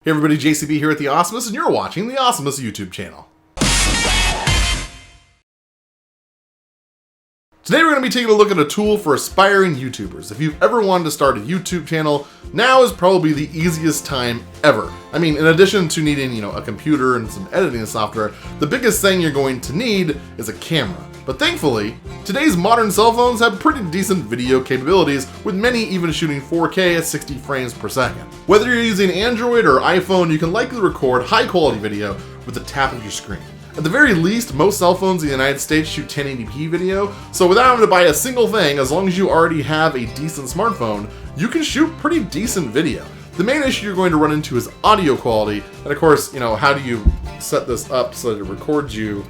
Hey everybody, JCB here at the Awesomist, and you're watching the Awesomist YouTube channel. Today we're going to be taking a look at a tool for aspiring YouTubers. If you've ever wanted to start a YouTube channel, now is probably the easiest time ever. I mean, in addition to needing, a computer and some editing software, the biggest thing you're going to need is a camera. But thankfully, today's modern cell phones have pretty decent video capabilities, with many even shooting 4K at 60 frames per second. Whether you're using Android or iPhone, you can likely record high quality video with the tap of your screen. At the very least, most cell phones in the United States shoot 1080p video, so without having to buy a single thing, as long as you already have a decent smartphone, you can shoot pretty decent video. The main issue you're going to run into is audio quality, and of course, how do you set this up so that it records you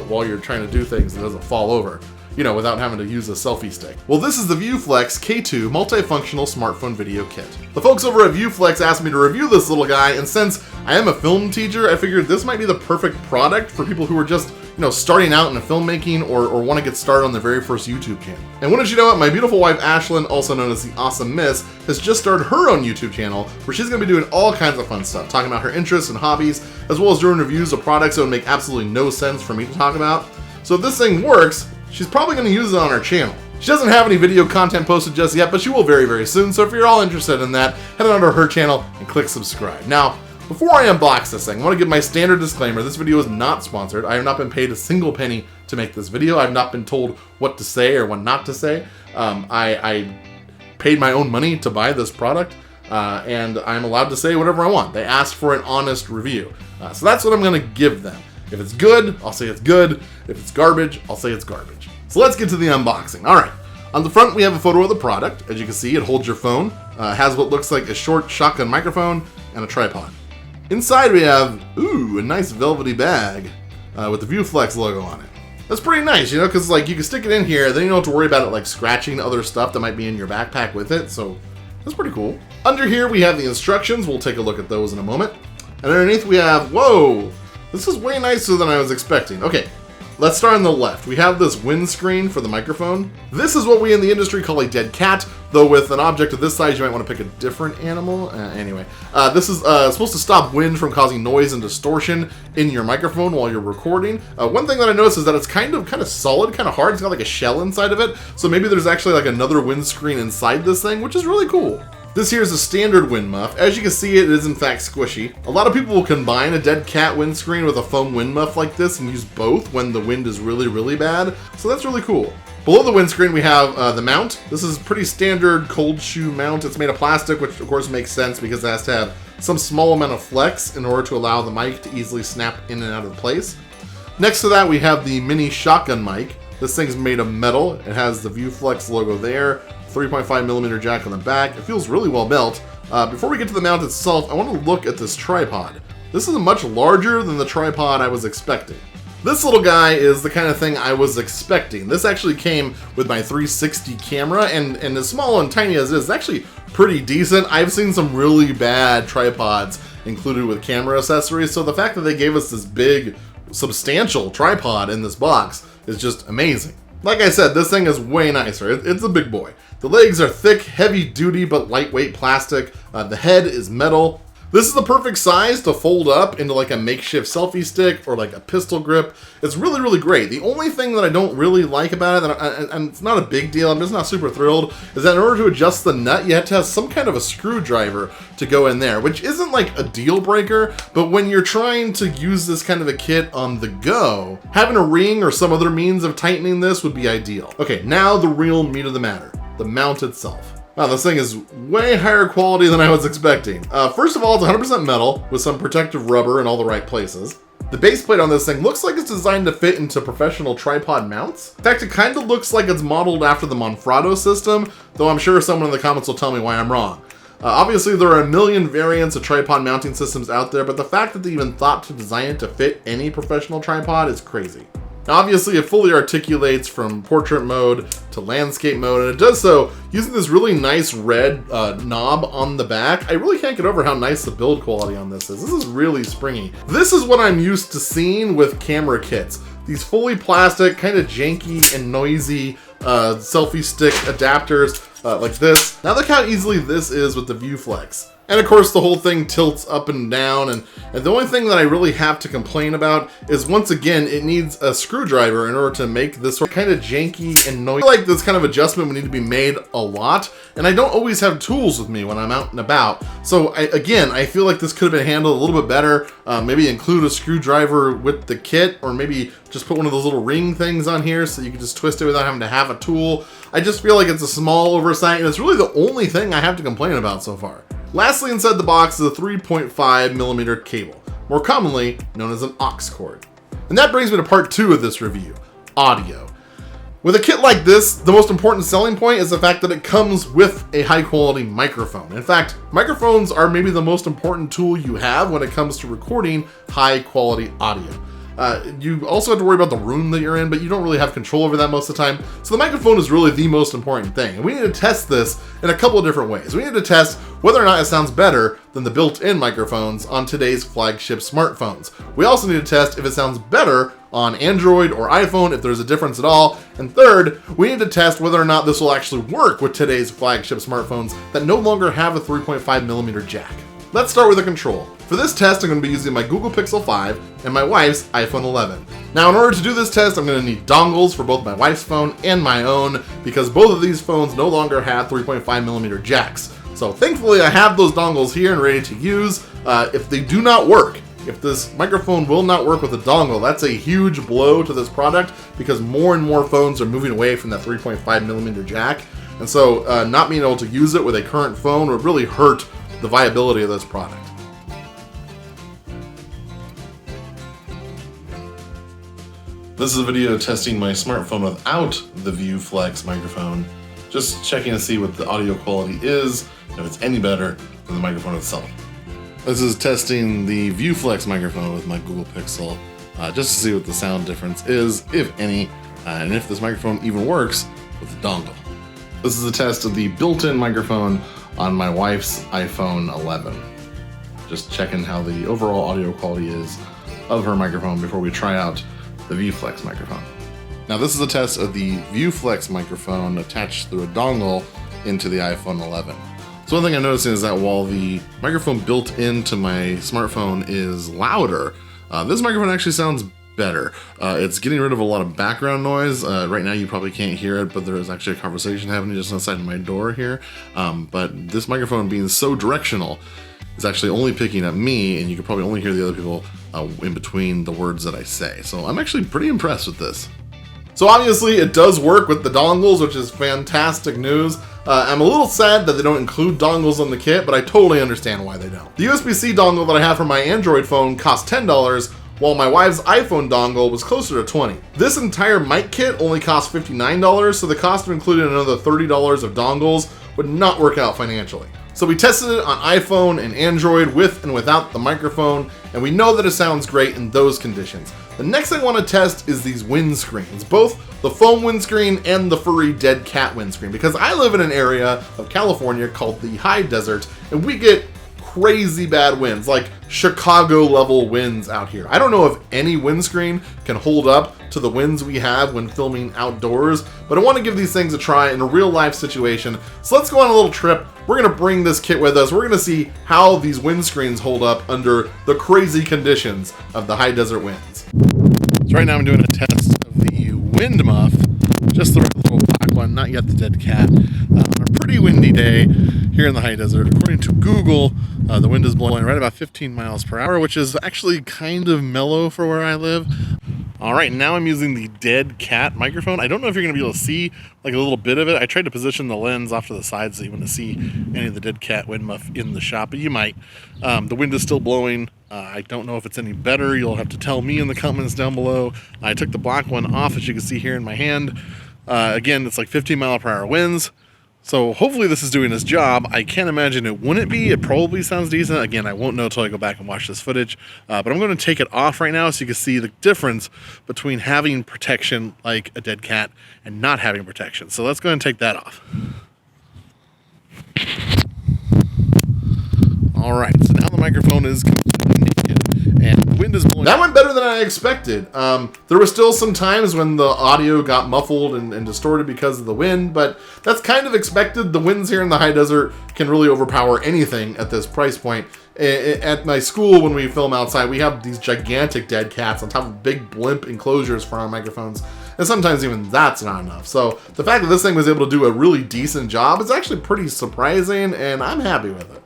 while you're trying to do things and doesn't fall over, without having to use a selfie stick. Well, this is the ViewFlex K2 multifunctional smartphone video kit. The folks over at ViewFlex asked me to review this little guy, and since I am a film teacher, I figured this might be the perfect product for people who are just, starting out in filmmaking or want to get started on their very first YouTube channel. And wouldn't you know it, my beautiful wife Ashlyn, also known as the Awesomist, has just started her own YouTube channel where she's going to be doing all kinds of fun stuff, talking about her interests and hobbies, as well as doing reviews of products that would make absolutely no sense for me to talk about. So if this thing works, she's probably going to use it on her channel. She doesn't have any video content posted just yet, but she will very, very soon. So if you're all interested in that, head on to her channel and click subscribe. Now, before I unbox this thing, I want to give my standard disclaimer. This video is not sponsored. I have not been paid a single penny to make this video. I've not been told what to say or what not to say. I paid my own money to buy this product, and I'm allowed to say whatever I want. They asked for an honest review. So that's what I'm going to give them. If it's good, I'll say it's good. If it's garbage, I'll say it's garbage. So let's get to the unboxing. All right. On the front, we have a photo of the product. As you can see, it holds your phone, has what looks like a short shotgun microphone, and a tripod. Inside, we have, a nice velvety bag with the ViewFlex logo on it. That's pretty nice, because you can stick it in here, then you don't have to worry about it scratching other stuff that might be in your backpack with it. So that's pretty cool. Under here, we have the instructions. We'll take a look at those in a moment. And underneath, we have, whoa, this is way nicer than I was expecting. Okay. Let's start on the left. We have this windscreen for the microphone. This is what we in the industry call a dead cat, though with an object of this size, you might want to pick a different animal. Anyway, this is supposed to stop wind from causing noise and distortion in your microphone while you're recording. One thing that I noticed is that it's kind of solid, kind of hard. It's got like a shell inside of it, so maybe there's actually another windscreen inside this thing, which is really cool. This here is a standard wind muff. As you can see, it is in fact squishy. A lot of people will combine a dead cat windscreen with a foam wind muff like this and use both when the wind is really, really bad. So that's really cool. Below the windscreen, we have the mount. This is pretty standard cold shoe mount. It's made of plastic, which of course makes sense because it has to have some small amount of flex in order to allow the mic to easily snap in and out of place. Next to that, we have the mini shotgun mic. This thing's made of metal. It has the ViewFlex logo there. 3.5mm jack on the back. It feels really well built. Before we get to the mount itself, I want to look at this tripod. This is much larger than the tripod I was expecting. This little guy is the kind of thing I was expecting. This actually came with my 360 camera, and as small and tiny as it is, it's actually pretty decent. I've seen some really bad tripods included with camera accessories, so the fact that they gave us this big, substantial tripod in this box is just amazing. Like I said, this thing is way nicer. It's a big boy. The legs are thick, heavy-duty, but lightweight plastic. The head is metal. This is the perfect size to fold up into a makeshift selfie stick or a pistol grip. It's really, really great. The only thing that I don't really like about it, and it's not a big deal, I'm just not super thrilled, is that in order to adjust the nut, you have to have some kind of a screwdriver to go in there, which isn't a deal breaker, but when you're trying to use this kind of a kit on the go, having a ring or some other means of tightening this would be ideal. Okay, now the real meat of the matter, the mount itself. Wow, this thing is way higher quality than I was expecting. First of all, it's 100% metal with some protective rubber in all the right places. The base plate on this thing looks like it's designed to fit into professional tripod mounts. In fact, it kind of looks like it's modeled after the Monfrado system, though I'm sure someone in the comments will tell me why I'm wrong. Obviously, there are a million variants of tripod mounting systems out there, but the fact that they even thought to design it to fit any professional tripod is crazy. Now, obviously, it fully articulates from portrait mode to landscape mode, and it does so using this really nice red knob on the back. I really can't get over how nice the build quality on this is. This is really springy. This is what I'm used to seeing with camera kits. These fully plastic, kind of janky and noisy selfie stick adapters like this. Now look how easily this is with the View Flex. And of course the whole thing tilts up and down, and the only thing that I really have to complain about is, once again, it needs a screwdriver in order to make this sort of kind of janky and noisy. I feel like this kind of adjustment would need to be made a lot, and I don't always have tools with me when I'm out and about. So I feel like this could have been handled a little bit better. Maybe include a screwdriver with the kit, or maybe just put one of those little ring things on here so you can just twist it without having to have a tool. I just feel like it's a small oversight, and it's really the only thing I have to complain about so far. Lastly, inside the box is a 3.5mm cable, more commonly known as an aux cord. And that brings me to part 2 of this review, audio. With a kit like this, the most important selling point is the fact that it comes with a high quality microphone. In fact, microphones are maybe the most important tool you have when it comes to recording high quality audio. You also have to worry about the room that you're in, but you don't really have control over that most of the time. So the microphone is really the most important thing. And we need to test this in a couple of different ways. We need to test whether or not it sounds better than the built-in microphones on today's flagship smartphones. We also need to test if it sounds better on Android or iPhone, if there's a difference at all. And third, we need to test whether or not this will actually work with today's flagship smartphones that no longer have a 3.5mm jack. Let's start with the control. For this test, I'm going to be using my Google Pixel 5 and my wife's iPhone 11. Now, in order to do this test, I'm going to need dongles for both my wife's phone and my own, because both of these phones no longer have 3.5mm jacks. So thankfully, I have those dongles here and ready to use. If they do not work, if this microphone will not work with a dongle, that's a huge blow to this product, because more and more phones are moving away from that 3.5mm jack. And so not being able to use it with a current phone would really hurt the viability of this product. This is a video testing my smartphone without the View Flex microphone, just checking to see what the audio quality is, if it's any better than the microphone itself. This is testing the View Flex microphone with my Google Pixel, just to see what the sound difference is, if any, and if this microphone even works with the dongle. This is a test of the built-in microphone on my wife's iPhone 11. Just checking how the overall audio quality is of her microphone before we try out the View Flex microphone. Now this is a test of the View Flex microphone attached through a dongle into the iPhone 11. So one thing I'm noticing is that while the microphone built into my smartphone is louder, this microphone actually sounds better. It's getting rid of a lot of background noise. Right now you probably can't hear it, but there is actually a conversation happening just outside my door here. But this microphone being so directional is actually only picking up me, and you can probably only hear the other people in between the words that I say. So I'm actually pretty impressed with this. So obviously it does work with the dongles, which is fantastic news. I'm a little sad that they don't include dongles on the kit, but I totally understand why they don't. The USB-C dongle that I have for my Android phone cost $10, while my wife's iPhone dongle was closer to $20. This entire mic kit only cost $59, so the cost of including another $30 of dongles would not work out financially. So we tested it on iPhone and Android with and without the microphone, and we know that it sounds great in those conditions. The next thing I want to test is these windscreens, both the foam windscreen and the furry dead cat windscreen, because I live in an area of California called the High Desert, and we get crazy bad winds, like Chicago level winds out here. I don't know if any windscreen can hold up to the winds we have when filming outdoors, but I want to give these things a try in a real life situation. So let's go on a little trip. We're going to bring this kit with us. We're going to see how these windscreens hold up under the crazy conditions of the high desert winds. So right now I'm doing a test of the wind muff, just the little black one, not yet the dead cat, on a pretty windy day here in the high desert. According to Google, the wind is blowing right about 15 miles per hour, which is actually kind of mellow for where I live. All right, now I'm using the dead cat microphone. I don't know if you're going to be able to see like a little bit of it. I tried to position the lens off to the side so you wouldn't see any of the dead cat wind muff in the shot, but you might. The wind is still blowing. I don't know if it's any better. You'll have to tell me in the comments down below. I took the black one off, as you can see here in my hand. Again, it's like 15 mile per hour winds. So hopefully this is doing its job. I can't imagine it wouldn't be. It probably sounds decent. Again, I won't know until I go back and watch this footage. But I'm going to take it off right now so you can see the difference between having protection like a dead cat and not having protection. So let's go ahead and take that off. All right, so now the microphone is completely naked and the wind is blowing that went better than I expected. There were still some times when the audio got muffled and distorted because of the wind, but that's kind of expected. The winds here in the high desert can really overpower anything at this price point. At my school, when we film outside, we have these gigantic dead cats on top of big blimp enclosures for our microphones, and sometimes even that's not enough. So the fact that this thing was able to do a really decent job is actually pretty surprising, and I'm happy with it.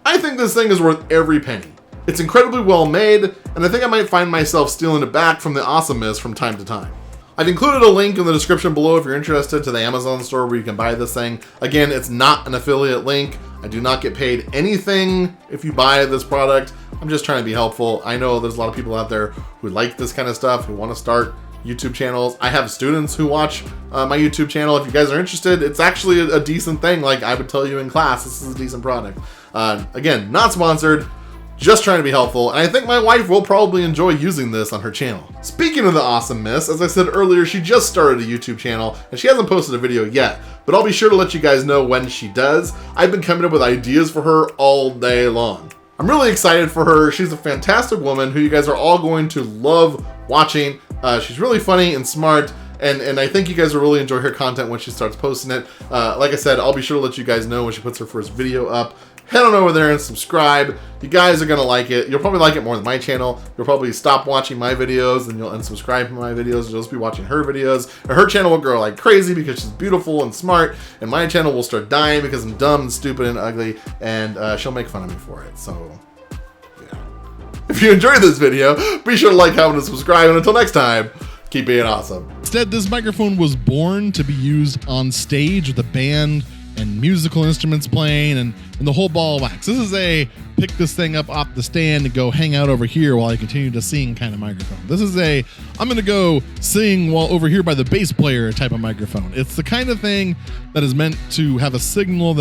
I think this thing is worth every penny. It's incredibly well made, and I think I might find myself stealing it back from the Awesomist from time to time. I've included a link in the description below if you're interested to the Amazon store where you can buy this thing. Again, it's not an affiliate link. I do not get paid anything if you buy this product. I'm just trying to be helpful. I know there's a lot of people out there who like this kind of stuff, who want to start YouTube channels. I have students who watch my YouTube channel. If you guys are interested, it's actually a decent thing. Like I would tell you in class, this is a decent product. Again, not sponsored. Just trying to be helpful, and I think my wife will probably enjoy using this on her channel. Speaking of the Awesomist, as I said earlier, she just started a YouTube channel, and she hasn't posted a video yet, but I'll be sure to let you guys know when she does. I've been coming up with ideas for her all day long. I'm really excited for her. She's a fantastic woman who you guys are all going to love watching. She's really funny and smart, and I think you guys will really enjoy her content when she starts posting it. Like I said, I'll be sure to let you guys know when she puts her first video up. Head on over there and subscribe. You guys are gonna like it. You'll probably like it more than my channel. You'll probably stop watching my videos and you'll unsubscribe from my videos. You'll just be watching her videos. And her channel will grow like crazy because she's beautiful and smart, and my channel will start dying because I'm dumb and stupid and ugly, and she'll make fun of me for it. So, yeah. If you enjoyed this video, be sure to like, comment, and subscribe, and until next time, keep being awesome. Instead, this microphone was born to be used on stage with a band and musical instruments playing and the whole ball of wax. This is a pick this thing up off the stand and go hang out over here while I continue to sing kind of microphone. This is a I'm gonna go sing while over here by the bass player type of microphone. It's the kind of thing that is meant to have a signal that